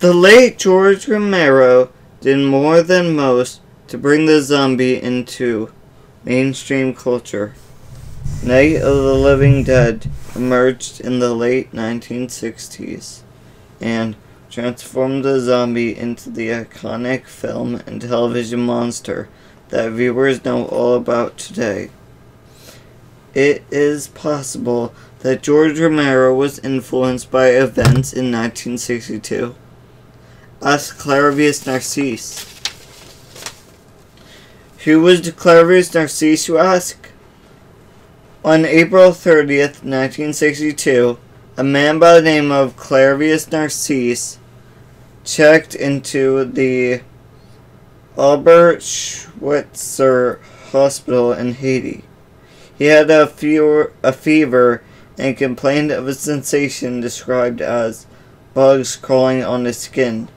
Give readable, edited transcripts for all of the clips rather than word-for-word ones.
The late George Romero did more than most to bring the zombie into mainstream culture. Night of the Living Dead emerged in the late 1960s and transformed the zombie into the iconic film and television monster that viewers know all about today. It is possible that George Romero was influenced by events in 1962. Ask Clairvius Narcisse. Who was Clairvius Narcisse, you ask? On April 30th, 1962, a man by the name of Clairvius Narcisse checked into the Albert Schweitzer Hospital in Haiti. He had a fever and complained of a sensation described as bugs crawling on his skin.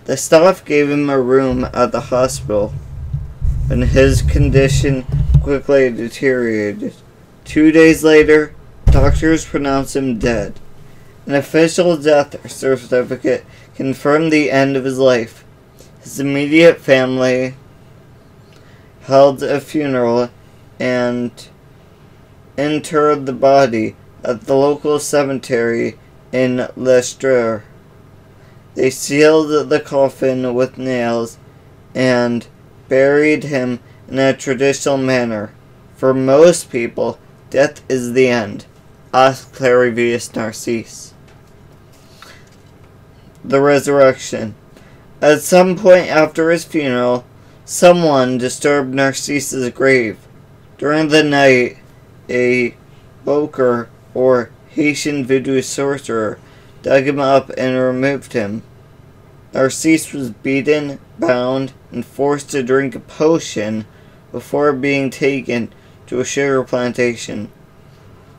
The staff gave him a room at the hospital, and his condition quickly deteriorated. 2 days later, doctors pronounced him dead. An official death certificate confirmed the end of his life. His immediate family held a funeral and interred the body at the local cemetery in Leicester. They sealed the coffin with nails and buried him in a traditional manner. For most people, death is the end. Ask Clairvius Narcisse. The resurrection. At some point after his funeral, someone disturbed Narcisse's grave. During the night, a boker, or Haitian voodoo sorcerer, dug him up and removed him. Narcisse was beaten, bound, and forced to drink a potion before being taken to a sugar plantation.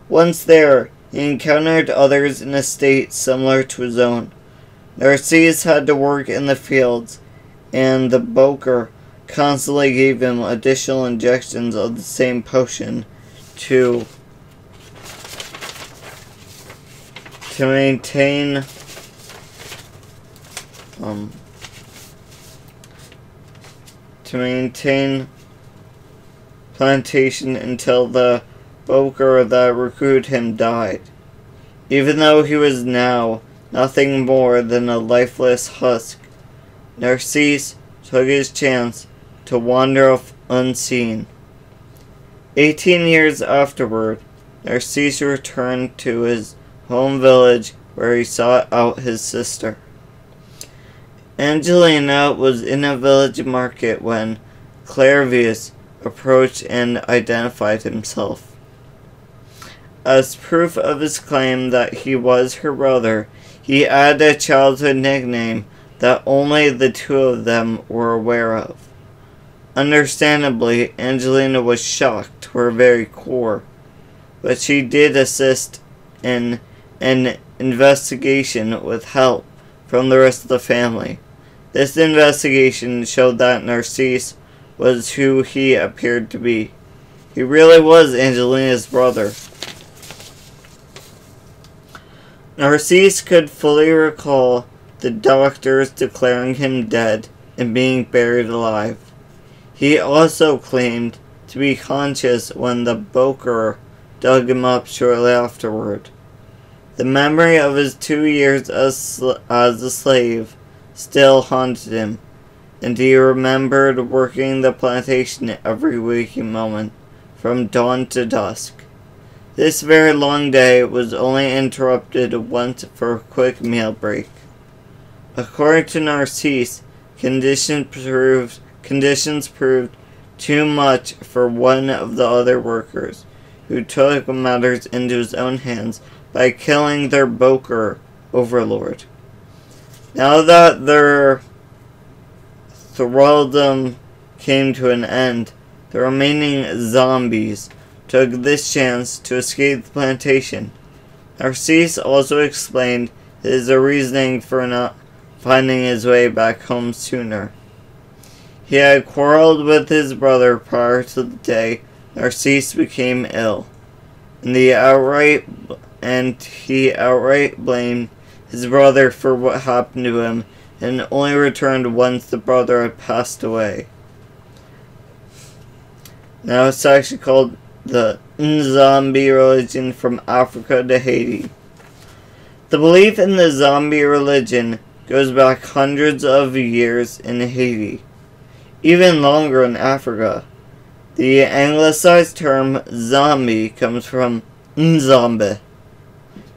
Once there, he encountered others in a state similar to his own. Narcisse had to work in the fields, and the boker constantly gave him additional injections of the same potion to maintain plantation until the boker that recruited him died. Even though he was now nothing more than a lifeless husk, Narcisse took his chance to wander off unseen. 18 years afterward, Narcisse returned to his home village where he sought out his sister. Angelina was in a village market when Clairvius approached and identified himself. As proof of his claim that he was her brother, he added a childhood nickname that only the two of them were aware of. Understandably, Angelina was shocked to her very core, but she did assist in an investigation with help from the rest of the family. This investigation showed that Narcisse was who he appeared to be. He really was Angelina's brother. Narcisse could fully recall the doctors declaring him dead and being buried alive. He also claimed to be conscious when the boker dug him up shortly afterward. The memory of his 2 years as a slave still haunted him, and he remembered working the plantation every waking moment, from dawn to dusk. This very long day was only interrupted once for a quick meal break. According to Narcisse, conditions proved too much for one of the other workers, who took matters into his own hands by killing their boker overlord. Now that their thraldom came to an end, the remaining zombies took this chance to escape the plantation. Narcisse also explained his reasoning for not finding his way back home sooner. He had quarreled with his brother prior to the day Narcisse became ill, and he outright blamed his brother for what happened to him, and only returned once the brother had passed away. Now it's actually called the Zombie religion from Africa to Haiti. The belief in the zombie religion goes back hundreds of years in Haiti, even longer in Africa. The anglicized term zombie comes from nzambe,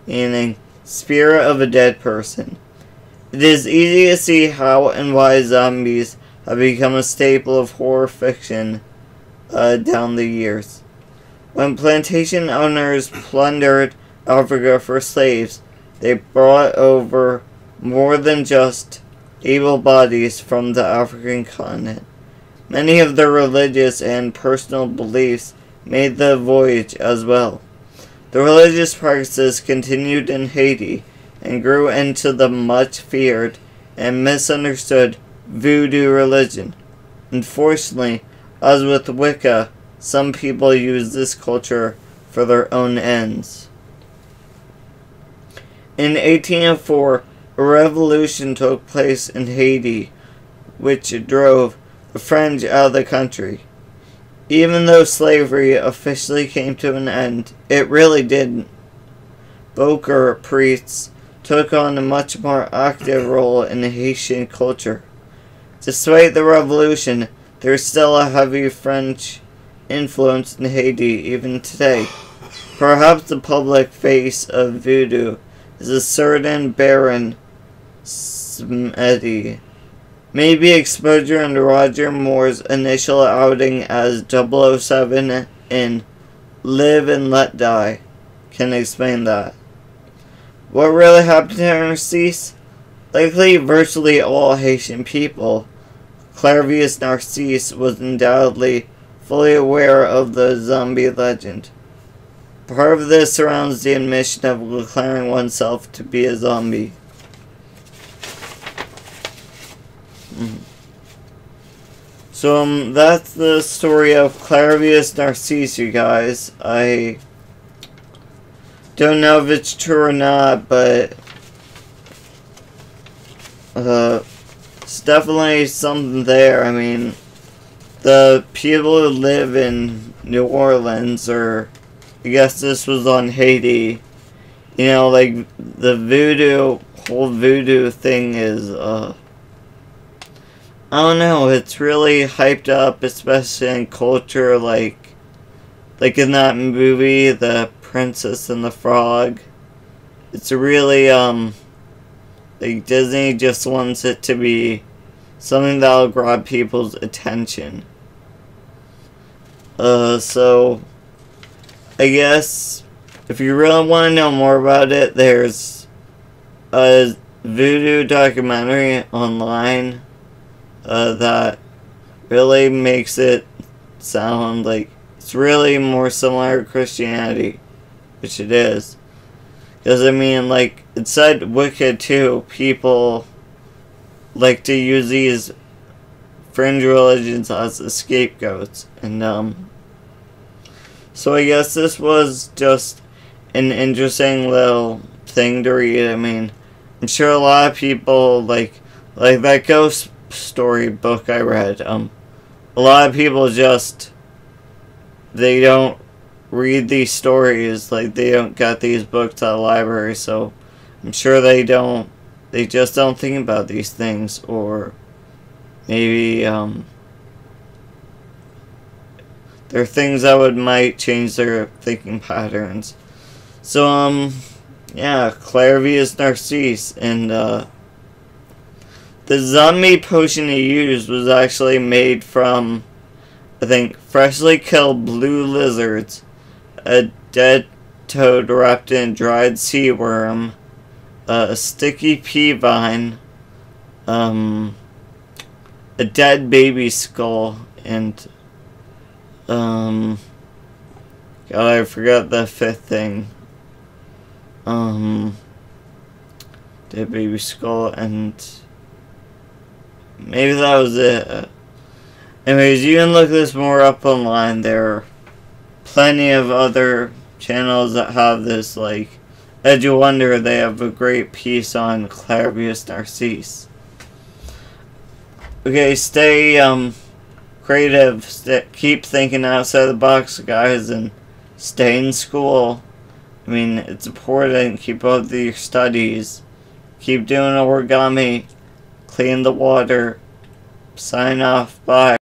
meaning spirit of a dead person. It is easy to see how and why zombies have become a staple of horror fiction down the years. When plantation owners plundered Africa for slaves, they brought over more than just able bodies from the African continent. Many of their religious and personal beliefs made the voyage as well. The religious practices continued in Haiti and grew into the much feared and misunderstood Voodoo religion. Unfortunately, as with Wicca, some people use this culture for their own ends. In 1804, a revolution took place in Haiti, which drove the French out of the country. Even though slavery officially came to an end, it really didn't. Boker priests took on a much more active role in Haitian culture. Despite the revolution, there is still a heavy French influence in Haiti even today. Perhaps the public face of Voodoo is a certain Baron Smeddy. Maybe exposure in Roger Moore's initial outing as 007 in Live and Let Die can explain that. What really happened to Narcisse? Likely virtually all Haitian people. Clairvius Narcisse was undoubtedly fully aware of the zombie legend. Part of this surrounds the admission of declaring oneself to be a zombie. So that's the story of Clairvius Narcisse, you guys. I don't know if it's true or not, but it's definitely something there. I mean, the people who live in New Orleans, or I guess this was on Haiti, you know, like the whole voodoo thing is, I don't know, it's really hyped up, especially in culture, like in that movie, The Princess and the Frog. It's really, like Disney just wants it to be something that'll grab people's attention. So, I guess, if you really want to know more about it, there's a voodoo documentary online that really makes it sound like it's really more similar to Christianity, which it is. Because, I mean, like, it said Wicca too, people like to use these fringe religions as the scapegoats, and, so I guess this was just an interesting little thing to read. I mean, I'm sure a lot of people, like that ghost story book I read, a lot of people just, they don't read these stories, like they don't get these books at the library, so I'm sure they just don't think about these things, or maybe, there are things that might change their thinking patterns. So, yeah, Clairvius Narcisse, and, the zombie potion he used was actually made from, I think, freshly killed blue lizards, a dead toad wrapped in dried sea worm, a sticky pea vine, a dead baby skull, and, God, I forgot the fifth thing. Dead baby skull, and maybe that was it. Anyways, you can look this more up online. There are plenty of other channels that have this, like, I do wonder they have a great piece on Clairvius Narcisse. Okay, stay creative. Keep thinking outside the box, guys, and stay in school. I mean, it's important. Keep up with your studies. Keep doing origami. Clean the water. Sign off. Bye.